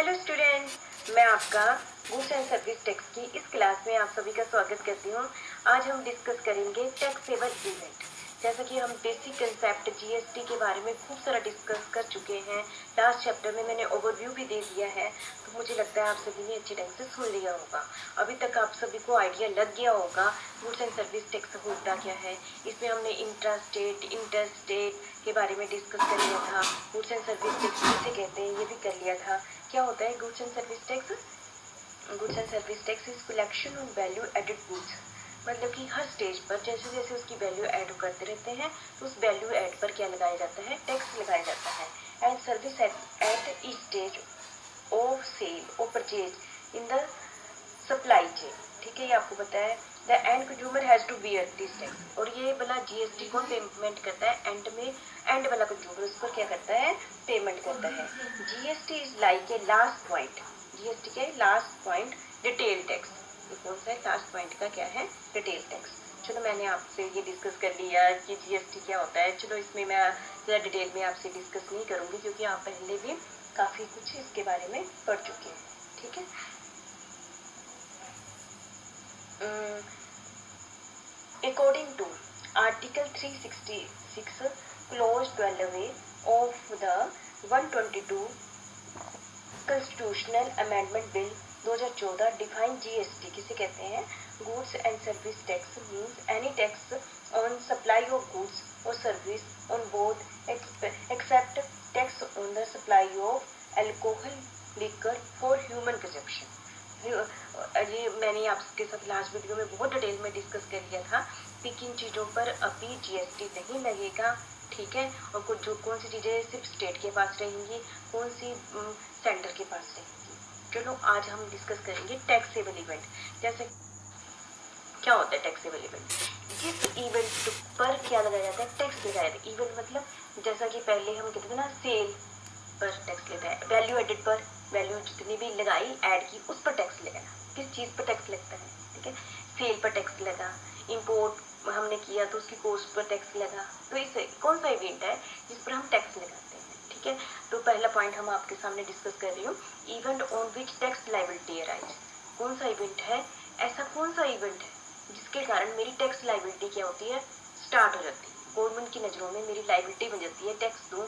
Hello students, मैं आपका goods and service tax की इस क्लास में आप सभी का स्वागत करती हूँ। आज हम डिस्कस करेंगे टैक्सेबल इवेंट। जैसा कि हम बेसिक कंसेप्ट जीएसटी के बारे में खूब सारा डिस्कस कर चुके हैं। लास्ट चैप्टर में मैंने ओवरव्यू भी दे दिया है, तो मुझे लगता है आप सभी ने अच्छी ढंग से सुन लिया होगा। अभी तक आप सभी को आइडिया लग गया होगा गुड्स एंड सर्विस टैक्स होता क्या है। इसमें हमने इंट्रा स्टेट, इंटर स्टेट के बारे में डिस्कस कर लिया था। गुड्स एंड सर्विस टैक्स किसे कहते हैं ये भी कर लिया था। क्या होता है goods and service tax? Goods and service tax is collection on value added goods. मतलब कि हर स्टेज पर जैसे जैसे उसकी वैल्यू ऐड करते रहते हैं तो उस वैल्यू ऐड पर क्या लगाया जाता है? टैक्स लगाया जाता है। And service at each stage of sale और purchase in the supply chain. ठीक है, ये आपको पता है। The end consumer has to bear this tax. और ये वाला जीएसटी कौन पेमेंट करता है? एंड में एंड वाला कंज्यूमर उस पर क्या करता है? पेमेंट करता है। GST is like a last point. GST के लास्ट पॉइंट डिटेल टैक्स। कौन सा है लास्ट पॉइंट का? क्या है? Detail tax. चलो, मैंने आपसे ये डिस्कस कर लिया कि जीएसटी क्या होता है। चलो, इसमें मैं ज़्यादा डिटेल में आपसे डिस्कस नहीं करूँगी क्योंकि आप पहले भी काफ़ी कुछ इसके बारे में पढ़ चुके हैं। ठीक है। According to Article 366, Clause 12A of the 122 Constitutional Amendment Bill 2014 define GST किसे कहते हैं? Goods and Service Tax means any tax on supply of goods or service on both except tax on the supply of alcohol, liquor for human consumption. ये मैंने आपके साथ last video में बहुत detail में डिस्कस कर लिया था कि किन चीज़ों पर अभी जीएसटी नहीं लगेगा। ठीक है, और कुछ जो कौन सी चीज़ें सिर्फ स्टेट के पास रहेंगी, कौन सी सेंटर के पास रहेंगी। चलो, आज हम डिस्कस करेंगे टैक्सेबल इवेंट। जैसे क्या होता है टैक्सेबल इवेंट? जिस इवेंट पर क्या लगाया जाता है? टैक्स लगाया जाता है। इवेंट मतलब जैसा कि पहले हम कहते थे ना, सेल पर टैक्स लेता है। वैल्यू एडेड पर वैल्यू जितनी भी लगाई ऐड की उस पर टैक्स लगाना। किस चीज़ पर टैक्स लगता है? ठीक है, सेल पर टैक्स लगा, इंपोर्ट हमने किया तो उसकी कॉस्ट पर टैक्स लगा। तो इसे कौन सा इवेंट है जिस पर हम टैक्स लगाते हैं? ठीक है, तो पहला पॉइंट हम आपके सामने डिस्कस कर रही हूँ, event on which tax liability arise. कौन सा इवेंट है? ऐसा कौन सा इवेंट है जिसके कारण मेरी टैक्स लायबिलिटी क्या होती है? स्टार्ट हो जाती है। गवर्नमेंट की नज़रों में मेरी लायबिलिटी बन जाती है, टैक्स दूँ।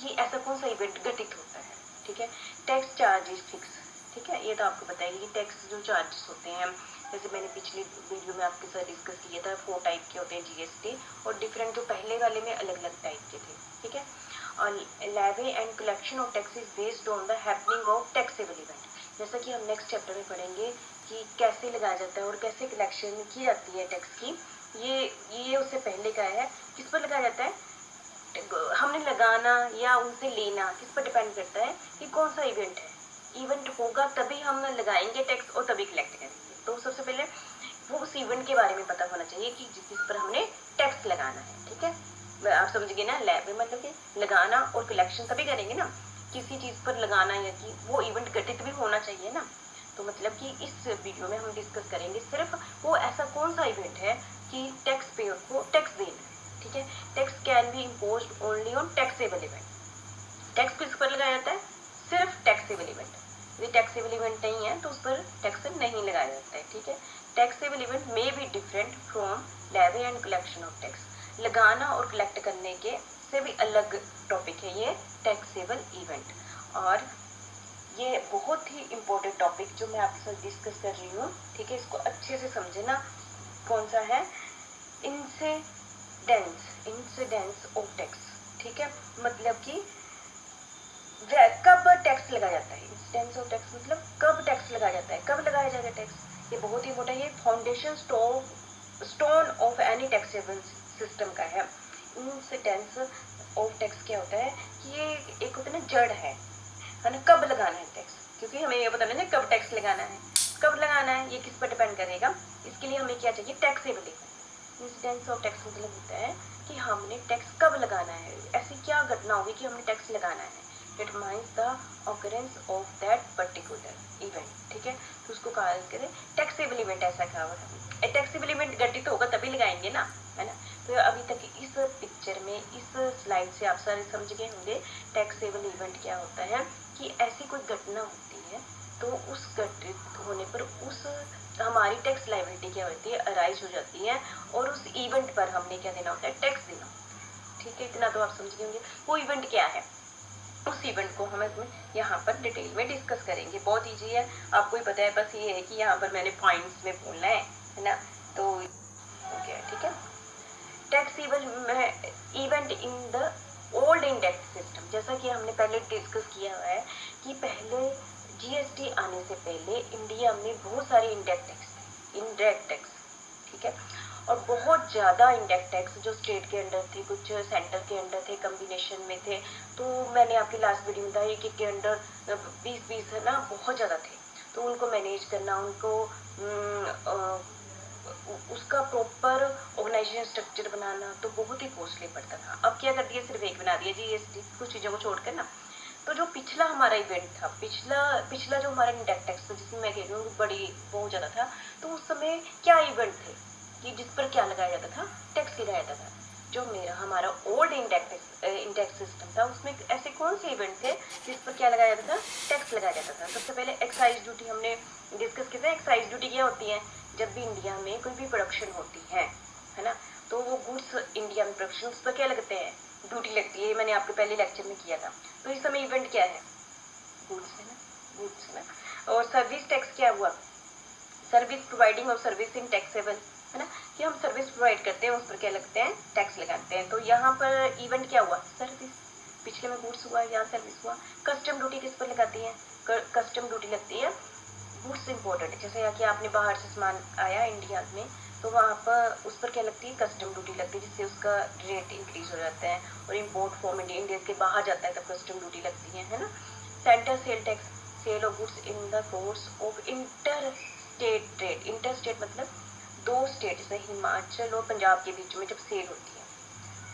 ये ऐसा कौन सा इवेंट घटित होता है? ठीक है, टैक्स चार्ज इज फिक्स। ठीक है, ये तो आपको बताइए कि टैक्स जो चार्जेस होते हैं, जैसे मैंने पिछली वीडियो में आपके साथ डिस्कस किया था, 4 टाइप के होते हैं जीएसटी, और डिफरेंट जो पहले वाले में अलग अलग टाइप के थे। ठीक है, और levy and collection of tax is based on the happening of taxable event. जैसा कि हम नेक्स्ट चैप्टर में पढ़ेंगे कि कैसे लगाया जाता है और कैसे कलेक्शन की जाती है टैक्स की। ये उससे पहले का है। किस पर लगाया जाता है? हमने लगाना या उनसे लेना किस पर डिपेंड करता है कि कौन सा इवेंट है। इवेंट होगा तभी हम लगाएंगे टैक्स और तभी कलेक्ट करेंगे। तो सबसे पहले वो उस इवेंट के बारे में पता होना चाहिए कि जिस पर हमने टैक्स लगाना है। ठीक है, आप समझ गए ना? लैब मतलब कि लगाना और कलेक्शन तभी करेंगे ना। किसी चीज़ पर लगाना या कि वो इवेंट घटित भी होना चाहिए ना। तो मतलब कि इस वीडियो में हम डिस्कस करेंगे सिर्फ वो ऐसा कौन सा इवेंट है कि टैक्स पेयर को टैक्स देना है। ठीक है, tax can be imposed only on taxable event. Tax किस पर लगाया जाता है? सिर्फ टैक्सेबल इवेंट। यदि टैक्सेबल इवेंट नहीं है तो उस पर टैक्स नहीं लगाया जाता है। ठीक है, taxable event may be different from levy and collection of tax. लगाना और कलेक्ट करने के से भी अलग टॉपिक है ये टैक्सेबल इवेंट। और ये बहुत ही इम्पोर्टेंट टॉपिक जो मैं आपके साथ डिस्कस कर रही हूँ। ठीक है, इसको अच्छे से समझे ना। कौन सा है? Incidence of tax. ठीक है, मतलब कि कब टैक्स लगाया जाता है। इंसिडेंस ऑफ टैक्स मतलब कब टैक्स लगाया जाता है, कब लगाया जाएगा टैक्स। ये बहुत ही इंपॉर्टेंट है। Foundation stone of any taxable system का है। इंसिडेंस ऑफ टैक्स क्या होता है कि ये एक होता है ना, जड़ है ना। कब लगाना है टैक्स, क्योंकि हमें ये पता नहीं है कब टैक्स लगाना है। कब लगाना है ये किस पर डिपेंड करेगा। इसके लिए हमें क्या चाहिए? Taxable event. Incidence of tax मतलब होता है कि हमने टैक्स कब लगाना है। ऐसी क्या घटना होगी कि हमने टैक्स लगाना है। Determines the occurrence of that particular event. ठीक है, तो उसको कहा करें टैक्सेबल इवेंट। ऐसा कहा हुआ है। टैक्सेबल इवेंट घटित होगा तभी लगाएंगे ना, है ना। तो अभी तक इस पिक्चर में, इस स्लाइड से आप सारे समझ गए होंगे टैक्सेबल इवेंट क्या होता है। कि ऐसी कोई घटना होती है तो उस घटित होने पर उस हमारी टैक्स लायबिलिटी क्या होती है, अराइज हो जाती है, और उस इवेंट पर हमने क्या देना होता है, टैक्स देना होता है। ठीक है, इतना तो आप समझ गए होंगे। वो इवेंट क्या है, उस इवेंट को हम यहाँ पर डिटेल में डिस्कस करेंगे। बहुत ईजी है, आपको ही पता है, बस ये है कि यहाँ पर मैंने पॉइंट्स में बोलना है ना, तो ओके ठीक है। Tax event in the old index system, जैसा कि हमने पहले डिस्कस किया हुआ है कि पहले जीएसटी आने से पहले इंडिया में बहुत सारे इनडायरेक्ट टैक्स, ठीक है, और बहुत ज़्यादा इनडायरेक्ट टैक्स जो स्टेट के अंडर थे, कुछ सेंटर के अंडर थे, कम्बिनेशन में थे। तो मैंने आपकी लास्ट वीडियो में बताया एक के अंडर 20 है ना, बहुत ज़्यादा थे, तो उनको मैनेज करना, उनको उसका प्रॉपर ऑर्गेनाइजेशन स्ट्रक्चर बनाना तो बहुत ही कॉस्टली पड़ता था। अब क्या कर दिया, सिर्फ एक बना दिया जीएसटी, कुछ चीज़ों को छोड़कर ना। तो जो पिछला हमारा इवेंट था, पिछला जो हमारा इंडेक्ट टैक्स था, जिसमें मैं कह रही हूँ बड़ी बहुत ज़्यादा था, तो उस समय क्या इवेंट थे कि जिस पर क्या लगाया जाता था, टैक्स लगाया जाता था। जो हमारा ओल्ड इंडेक्स सिस्टम था, उसमें ऐसे कौन से इवेंट थे जिस पर क्या लगाया जाता था, टैक्स लगाया जाता था। सबसे पहले एक्साइज ड्यूटी हमने डिस्कस किया था। एक्साइज ड्यूटी क्या होती है, जब भी इंडिया में कोई भी प्रोडक्शन होती है ना, तो वो गुड्स इंडिया में प्रोडक्शन, उस पर क्या लगते हैं, ड्यूटी लगती है। मैंने आपके पहले लेक्चर में किया था। तो इस समय इवेंट क्या है, गुड्स है ना, गुड्स है ना। और सर्विस टैक्स क्या हुआ, सर्विस प्रोवाइडिंग और सर्विस इन टैक्सेबल, है ना, कि हम सर्विस प्रोवाइड करते हैं, उस पर क्या लगते हैं, टैक्स लगाते हैं। तो यहाँ पर इवेंट क्या हुआ, सर्विस। पिछले में गुड्स हुआ, यहाँ सर्विस हुआ। कस्टम ड्यूटी किस पर लगाती है, कस्टम ड्यूटी लगती है गुड्स इम्पोर्टेड, जैसे कि आपने बाहर से सामान आया इंडिया में, तो वहाँ पर उस पर क्या लगती है, कस्टम ड्यूटी लगती है, जिससे उसका रेट इंक्रीज हो जाता है। और इम्पोर्ट फ्रॉम इंडिया के बाहर जाता है तब कस्टम ड्यूटी लगती है ना। Centre sale tax, sale of goods in the course of inter state trade. Inter state मतलब दो स्टेट, जैसे हिमाचल और पंजाब के बीच में जब सेल होती है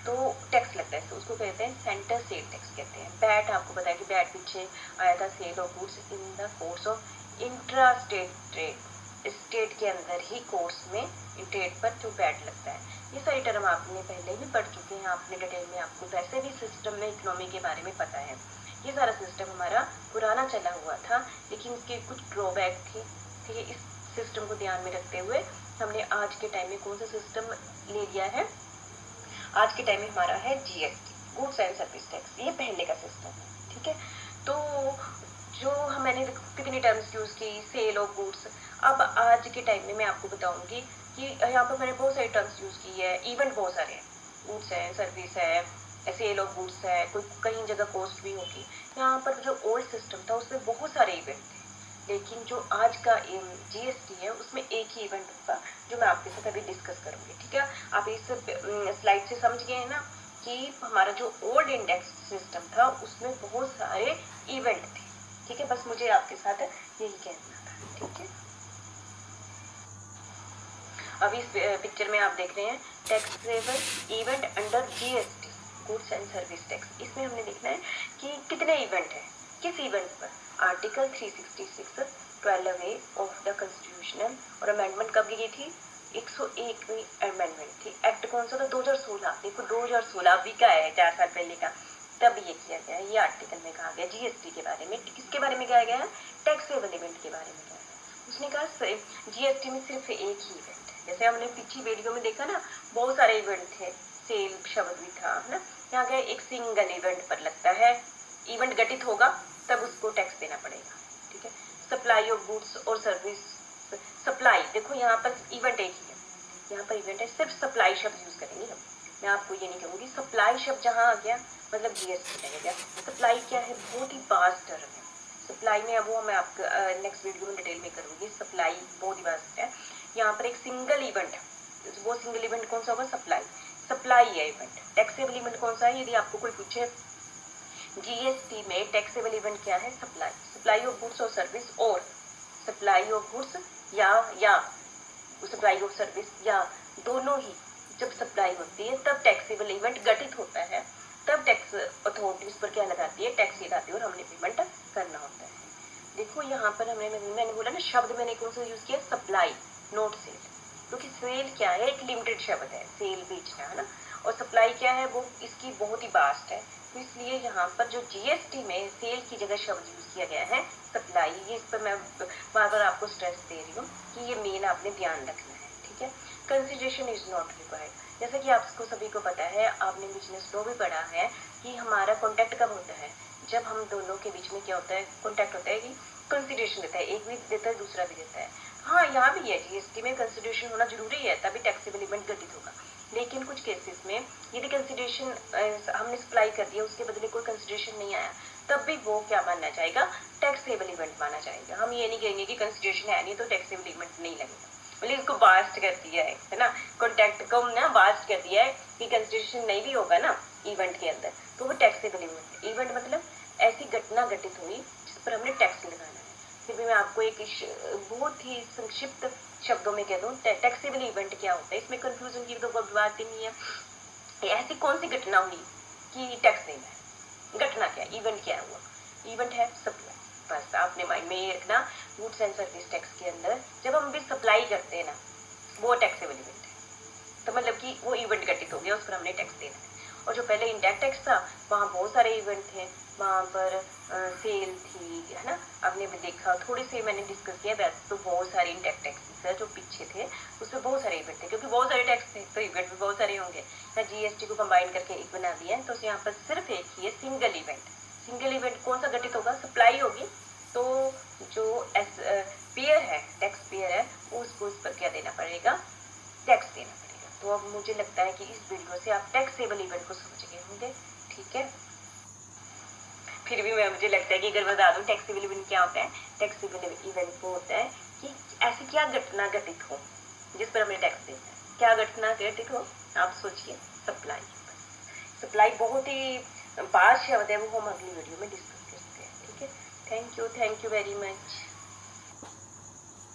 तो टैक्स लगता है, तो उसको कहते हैं सेंटर सेल टैक्स कहते हैं। बैट आपको पता है कि बैट पीछे आया था, sale of goods in the course of intra state trade, state के अंदर ही कोर्स में ट्रेड पर जो बैट लगता है। ये सारी टर्म आपने पहले भी पढ़ चुके हैं, आपने डिटेल में, आपको वैसे भी सिस्टम में इकोनॉमी के बारे में पता है। ये सारा सिस्टम हमारा पुराना चला हुआ था, लेकिन इसके कुछ ड्रॉबैक थे। ठीक है, इस सिस्टम को ध्यान में रखते हुए हमने आज के टाइम में कौन सा सिस्टम ले लिया है, आज के टाइम में हमारा है GST, goods and service tax. ये पहले का सिस्टम है, ठीक है। तो जो मैंने कितनी टर्म्स यूज की, सेल ऑफ गुड्स। अब आज के टाइम में मैं आपको बताऊंगी कि यहाँ पर मैंने बहुत सारी टर्म्स यूज की है, इवेंट बहुत सारे हैं, गुड्स है, सर्विस है, सेल ऑफ गुड्स है, कोई कहीं जगह कॉस्ट भी होगी। यहाँ पर जो ओल्ड सिस्टम था उसमें बहुत सारे इवेंट थे, लेकिन जो आज का जीएसटी है उसमें एक ही इवेंट होगा, जो मैं आपके साथ अभी डिस्कस करूंगी। ठीक है, आप इस स्लाइड से समझ गए हैं ना कि हमारा जो ओल्ड इंडेक्स सिस्टम था उसमें बहुत सारे इवेंट थे। ठीक है, बस मुझे आपके साथ यही कहना था। ठीक है, अब इस पिक्चर में आप देख रहे हैं taxable event under GST, goods and service tax. इसमें हमने देखना है कि कितने इवेंट है, किस इवेंट पर। Article 366 12A of the constitutional, और अमेंडमेंट कब की थी, 101वीं अमेंडमेंट थी। एक्ट कौन सा था, 2016। देखो 2016 अभी का है, 4 साल पहले का, तब ये किया गया है। ये आर्टिकल में कहा गया जीएसटी के बारे में। किसके बारे में कहा गया है, टैक्सेबल इवेंट के बारे में कहा गया। उसने कहा जीएसटी में सिर्फ एक ही इवेंट है, जैसे हमने पिछली वीडियो में देखा ना, बहुत सारे इवेंट थे, सेल शब्द भी था, है ना। यहाँ क्या एक सिंगल इवेंट पर लगता है, इवेंट घटित होगा तब उसको टैक्स देना पड़ेगा। ठीक है, सप्लाई ऑफ गुड्स और सर्विस, सप्लाई, देखो यहाँ पर इवेंट एक ही है, यहाँ पर इवेंट है, सिर्फ सप्लाई शब्द यूज करेंगे हम। मैं आपको ये नहीं कहूँगी, सप्लाई शब्द जहाँ आ गया मतलब जीएसटी लगेगा। सप्लाई क्या है, बहुत ही वास्ट टर्म है सप्लाई में। अब वो मैं आपको नेक्स्ट वीडियो में डिटेल में करूँगी। सप्लाई बहुत ही वास्ट है। यहाँ पर एक सिंगल इवेंट है, वो सिंगल इवेंट कौन सा होगा, सप्लाई। सप्लाई है इवेंट। टैक्सेबल इवेंट कौन सा है, यदि आपको कोई पूछे जीएसटी में टैक्सेबल इवेंट क्या है, सप्लाई, सप्लाई ऑफ गुड्स और सर्विस, और सप्लाई ऑफ गुड्स या सप्लाई ऑफ सर्विस, या दोनों ही जब सप्लाई होती है तब टैक्सेबल इवेंट घटित होता है, तब टैक्स अथॉरिटी उस पर क्या लगाती है, टैक्स लगाती है, और हमने पेमेंट करना होता है। देखो यहाँ पर मैंने बोला ना, शब्द मैंने कौन सा यूज किया, सप्लाई, नॉट सेल, क्योंकि सेल क्या है, एक लिमिटेड शब्द है, सेल बेचना, है ना। और सप्लाई क्या है, वो इसकी बहुत ही वास्ट है, तो इसलिए यहाँ पर जो जीएसटी में सेल की जगह शब्द यूज किया गया है सप्लाई, ये इस पर मैं बार बार आपको स्ट्रेस दे रही हूँ कि ये मेन आपने ध्यान रखना है, ठीक है। कंसिडरेशन इज नॉट रिक्वायर्ड, जैसा कि आपको सभी को पता है, आपने बिजनेस लॉ भी पढ़ा है कि हमारा कॉन्टैक्ट कब होता है, जब हम दोनों के बीच में क्या होता है, कॉन्टैक्ट होता है कि कंसिडरेशन देता है, एक भी देता है दूसरा भी देता है। हाँ, यहाँ भी है जीएसटी में कंसिडरेशन होना जरूरी है, तभी टैक्सेबल इवेंट घटित होगा। लेकिन कुछ केसेस में यदि कंसिडरेशन हमने सप्लाई कर दिया, उसके बदले कोई कंसिडरेशन नहीं आया, तब भी वो क्या माना जाएगा, टैक्सेबल इवेंट माना जाएगा। हम ये नहीं कहेंगे कि कंसिडरेशन है नहीं तो टैक्सेबल इवेंट नहीं लगेगा, बोले इसको बास्ट कर दिया है ना, कॉन्टैक्ट को ना बास्ट कर दिया है कि कंसिडरेशन नहीं भी होगा ना इवेंट के अंदर तो वो टैक्सेबल इवेंट। इवेंट मतलब ऐसी घटना घटित हुई जिस पर हमने टैक्स लगाना है। फिर भी मैं आपको एक बहुत ही संक्षिप्त शब्दों में कह दूं, टैक्सेबल इवेंट क्या होता है, इसमें कंफ्यूजन की तो कोई बात ही नहीं है। ऐसी कौन सी घटना हुई कि टैक्स देना है, घटना क्या है, इवेंट क्या हुआ, इवेंट है सप्लाई। बस आपने माइंड में ये रखना, गुड्स एंड सर्विस टैक्स के अंदर जब हम भी सप्लाई करते हैं ना, वो टैक्सेबल इवेंट है, तो मतलब कि वो इवेंट घटित हो गया, उस पर हमने टैक्स देना है। और जो पहले इंडायरेक्ट टैक्स था, वहाँ बहुत सारे इवेंट थे, वहाँ पर सेल थी, है ना, आपने भी देखा, थोड़ी सी मैंने डिस्कस किया, वैसे तो बहुत सारे इंडायरेक्ट टैक्सेस है जो पीछे थे, उसमें बहुत सारे इवेंट थे, क्योंकि बहुत सारे टैक्स थे तो इवेंट भी बहुत सारे होंगे। मैं जीएसटी को कंबाइन करके एक बना दिया है, तो यहाँ पर सिर्फ एक ही है, सिंगल इवेंट। सिंगल इवेंट कौन सा घटित होगा, सप्लाई होगी, तो जो पेयर है, टैक्स पेयर है, उसको उस पर क्या देना पड़ेगा, टैक्स देना पड़ेगा। तो अब मुझे लगता है कि इस वीडियो से आप टैक्सेबल इवेंट को समझ गए होंगे, ठीक है। फिर भी मुझे लगता है कि अगर बता दूं टैक्सेबल इवेंट क्या होता है, टैक्सेबल इवेंट वो होता है कि ऐसी क्या घटना घटित हो जिस पर हमें टैक्स देना है। क्या घटना घटित हो, आप सोचिए, सप्लाई। सप्लाई बहुत ही बात शब्द है, वो हम अगली वीडियो में डिस्कस करते हैं, ठीक है। Thank you very much.